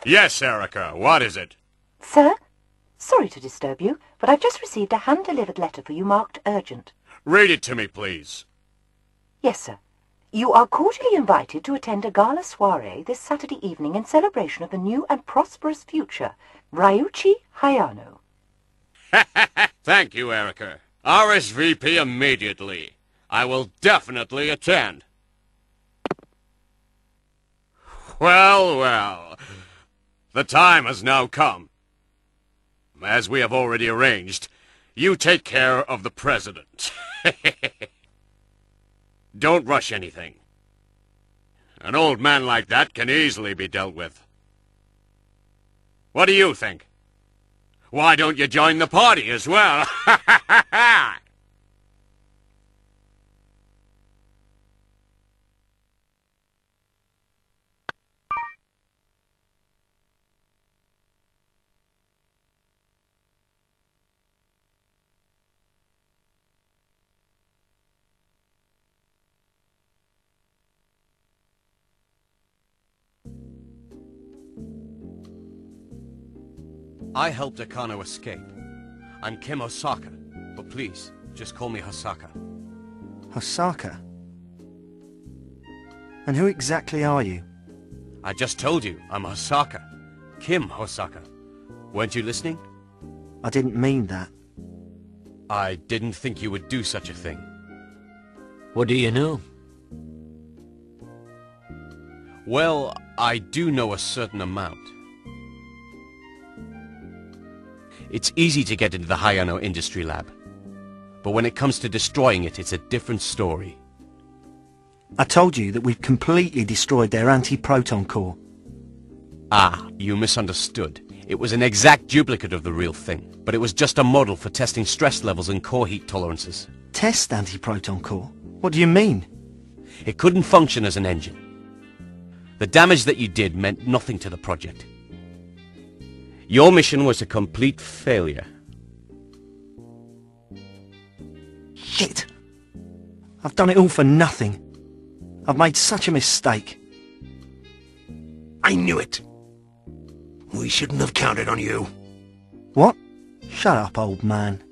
Yes, Erica, what is it? Sir? Sorry to disturb you, but I've just received a hand-delivered letter for you marked urgent. Read it to me, please. Yes, sir. You are cordially invited to attend a gala soiree this Saturday evening in celebration of the new and prosperous future, Ryuichi Hayano. Thank you, Erica. RSVP immediately. I will definitely attend. Well, well. The time has now come. As we have already arranged, you take care of the President. Don't rush anything. An old man like that can easily be dealt with. What do you think? Why don't you join the party as well? I helped Akano escape. I'm Kim Hosaka, but please, just call me Hosaka. Hosaka? And who exactly are you? I just told you, I'm Hosaka. Kim Hosaka. Weren't you listening? I didn't mean that. I didn't think you would do such a thing. What do you know? Well, I do know a certain amount. It's easy to get into the Hayano Industry Lab. But when it comes to destroying it, it's a different story. I told you that we've completely destroyed their anti-proton core. Ah, you misunderstood. It was an exact duplicate of the real thing, but it was just a model for testing stress levels and core heat tolerances. Test anti-proton core? What do you mean? It couldn't function as an engine. The damage that you did meant nothing to the project. Your mission was a complete failure. Shit! I've done it all for nothing. I've made such a mistake. I knew it. We shouldn't have counted on you. What? Shut up, old man.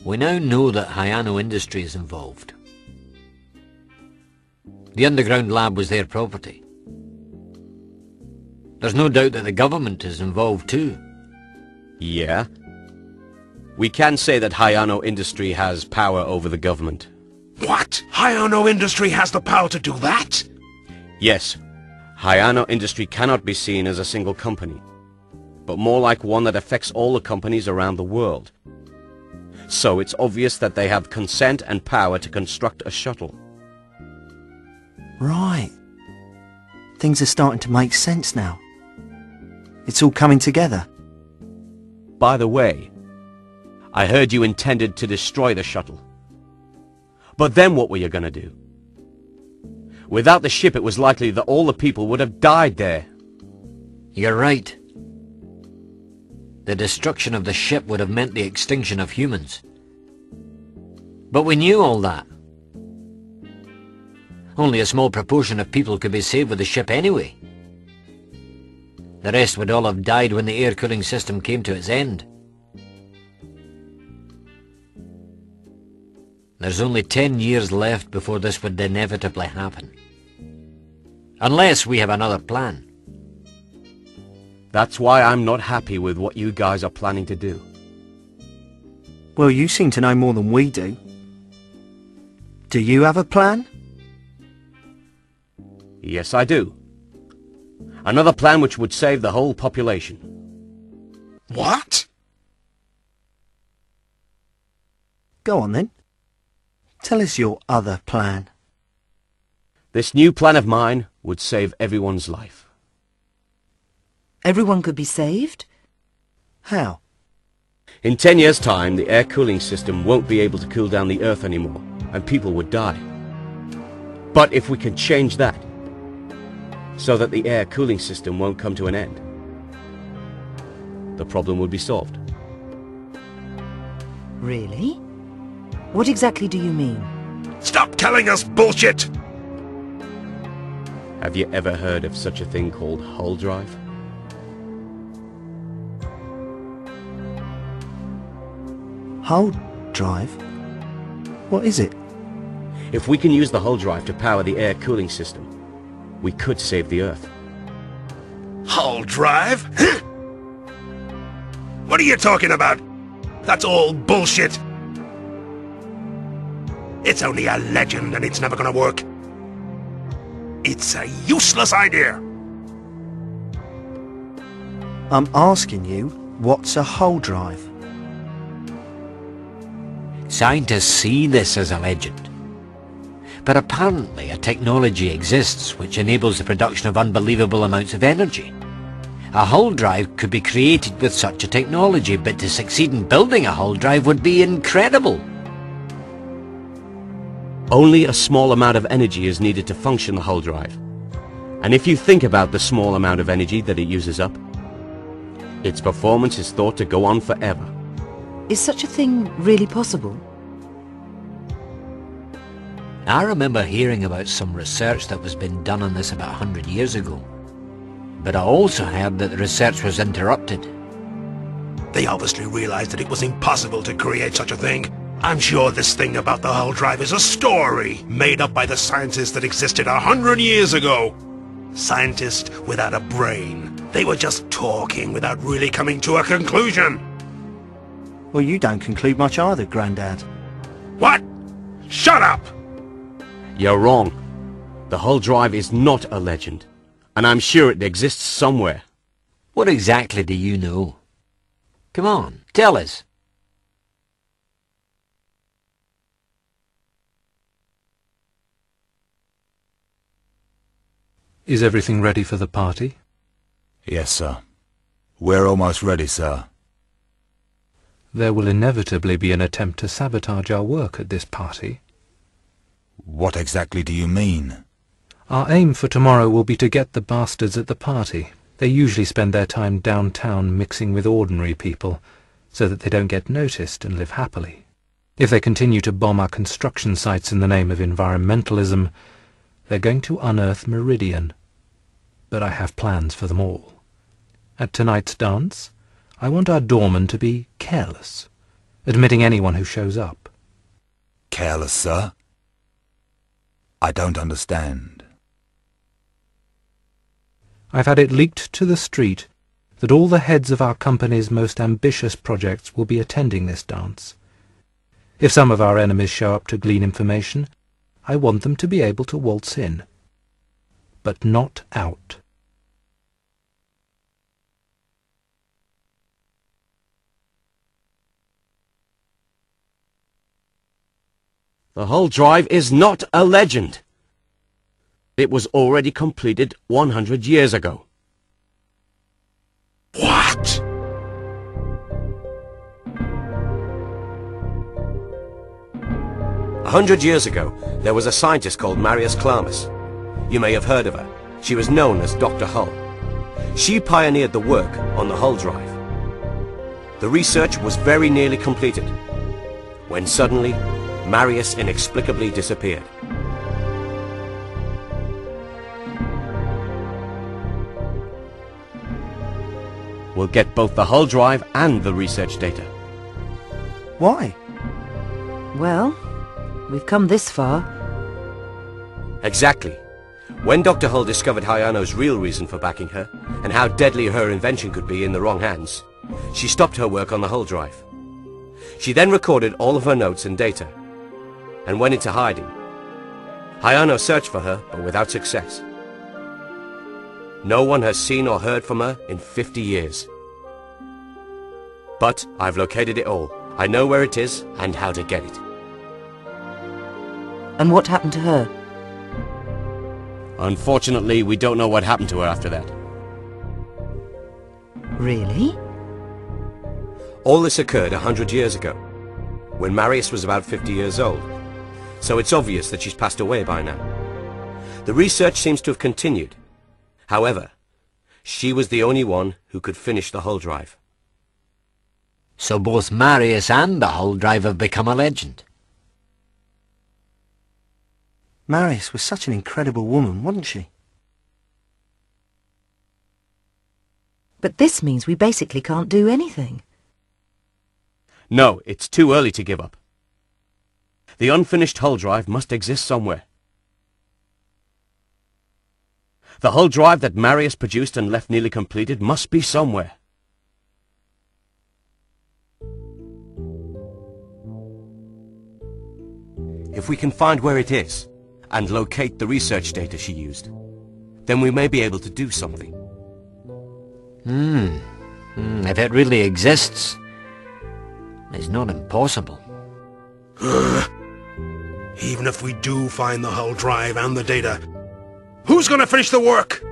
We now know that Hayano Industry is involved. The underground lab was their property. There's no doubt that the government is involved too. Yeah. We can say that Hayano Industry has power over the government. What? Hayano Industry has the power to do that? Yes. Hayano Industry cannot be seen as a single company, but more like one that affects all the companies around the world. So it's obvious that they have consent and power to construct a shuttle. Right. Things are starting to make sense now. It's all coming together. By the way, I heard you intended to destroy the shuttle. But then what were you gonna do? Without the ship, it was likely that all the people would have died there. You're right. The destruction of the ship would have meant the extinction of humans. But we knew all that. Only a small proportion of people could be saved with the ship anyway. The rest would all have died when the air cooling system came to its end. There's only 10 years left before this would inevitably happen. Unless we have another plan. That's why I'm not happy with what you guys are planning to do. Well, you seem to know more than we do. Do you have a plan? Yes, I do. Another plan which would save the whole population. What? Go on then. Tell us your other plan. This new plan of mine would save everyone's life. Everyone could be saved? How? In 10 years' time, the air cooling system won't be able to cool down the Earth anymore, and people would die. But if we can change that, so that the air cooling system won't come to an end, the problem would be solved. Really? What exactly do you mean? Stop telling us bullshit! Have you ever heard of such a thing called hull drive? Hull drive? What is it? If we can use the hull drive to power the air cooling system, we could save the Earth. Hull drive? What are you talking about? That's all bullshit. It's only a legend and it's never gonna work. It's a useless idea. I'm asking you, what's a hull drive? Scientists see this as a legend. But apparently a technology exists which enables the production of unbelievable amounts of energy. A hull drive could be created with such a technology, but to succeed in building a hull drive would be incredible. Only a small amount of energy is needed to function the hull drive. And if you think about the small amount of energy that it uses up, its performance is thought to go on forever. Is such a thing really possible? I remember hearing about some research that was being done on this about 100 years ago. But I also heard that the research was interrupted. They obviously realized that it was impossible to create such a thing. I'm sure this thing about the hull drive is a story made up by the scientists that existed 100 years ago. Scientists without a brain. They were just talking without really coming to a conclusion. Well, you don't conclude much either, Grandad. What? Shut up! You're wrong. The hull drive is not a legend, and I'm sure it exists somewhere. What exactly do you know? Come on, tell us. Is everything ready for the party? Yes, sir. We're almost ready, sir. There will inevitably be an attempt to sabotage our work at this party. What exactly do you mean? Our aim for tomorrow will be to get the bastards at the party. They usually spend their time downtown mixing with ordinary people, so that they don't get noticed and live happily. If they continue to bomb our construction sites in the name of environmentalism, they're going to unearth Meridian. But I have plans for them all. At tonight's dance, I want our doorman to be careless, admitting anyone who shows up. Careless, sir? I don't understand. I've had it leaked to the street that all the heads of our company's most ambitious projects will be attending this dance. If some of our enemies show up to glean information, I want them to be able to waltz in, but not out. The hull drive is not a legend. It was already completed 100 years ago. What? A 100 years ago, there was a scientist called Marius Clamus. You may have heard of her. She was known as Dr. Hull. She pioneered the work on the hull drive. The research was very nearly completed, when suddenly, Marius inexplicably disappeared. We'll get both the hull drive and the research data. Why? Well, we've come this far. Exactly. When Dr. Hull discovered Hayano's real reason for backing her, and how deadly her invention could be in the wrong hands, she stopped her work on the hull drive. She then recorded all of her notes and data, and went into hiding. Hayano searched for her, but without success. No one has seen or heard from her in 50 years. But I've located it all. I know where it is and how to get it. And what happened to her? Unfortunately, we don't know what happened to her after that. Really? All this occurred 100 years ago, when Marius was about 50 years old. So it's obvious that she's passed away by now. The research seems to have continued. However, she was the only one who could finish the hull drive. So both Marius and the hull drive have become a legend. Marius was such an incredible woman, wasn't she? But this means we basically can't do anything. No, it's too early to give up. The unfinished hull drive must exist somewhere. The hull drive that Marius produced and left nearly completed must be somewhere. If we can find where it is, and locate the research data she used, then we may be able to do something. If it really exists, it's not impossible. Even if we do find the hull drive and the data, who's gonna finish the work?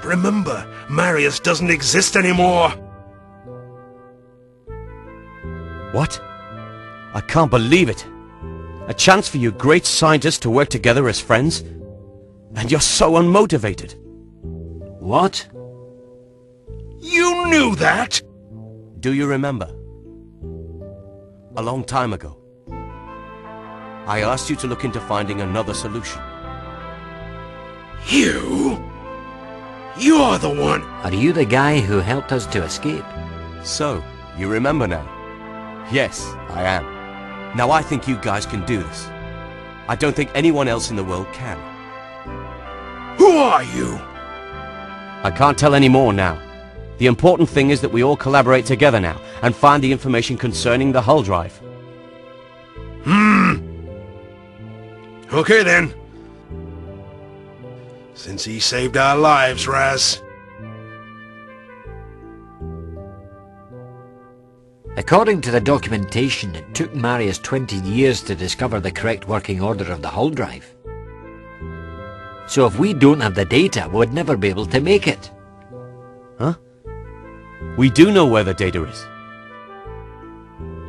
Remember, Marius doesn't exist anymore. What? I can't believe it. A chance for you great scientists to work together as friends? And you're so unmotivated. What? You knew that? Do you remember? A long time ago, I asked you to look into finding another solution. You? You're the one. Are you the guy who helped us to escape? So, you remember now? Yes, I am. Now I think you guys can do this. I don't think anyone else in the world can. Who are you? I can't tell any more now. The important thing is that we all collaborate together now and find the information concerning the hull drive. Okay then. Since he saved our lives, Raz. According to the documentation, it took Marius 20 years to discover the correct working order of the hull drive. So if we don't have the data, we'd never be able to make it. Huh? We do know where the data is.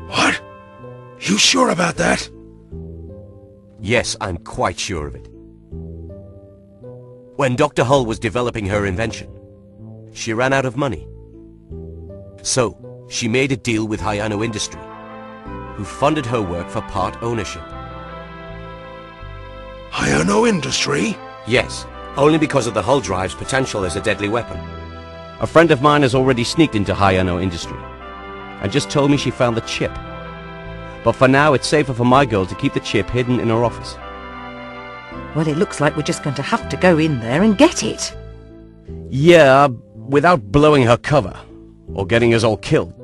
What? You sure about that? Yes, I'm quite sure of it. When Dr. Hull was developing her invention, she ran out of money. So, she made a deal with Hayano Industry, who funded her work for part ownership. Hayano Industry? Yes, only because of the hull drive's potential as a deadly weapon. A friend of mine has already sneaked into Hayano Industry and just told me she found the chip. But for now, it's safer for my girl to keep the chip hidden in her office. Well, it looks like we're just going to have to go in there and get it. Yeah, without blowing her cover or getting us all killed.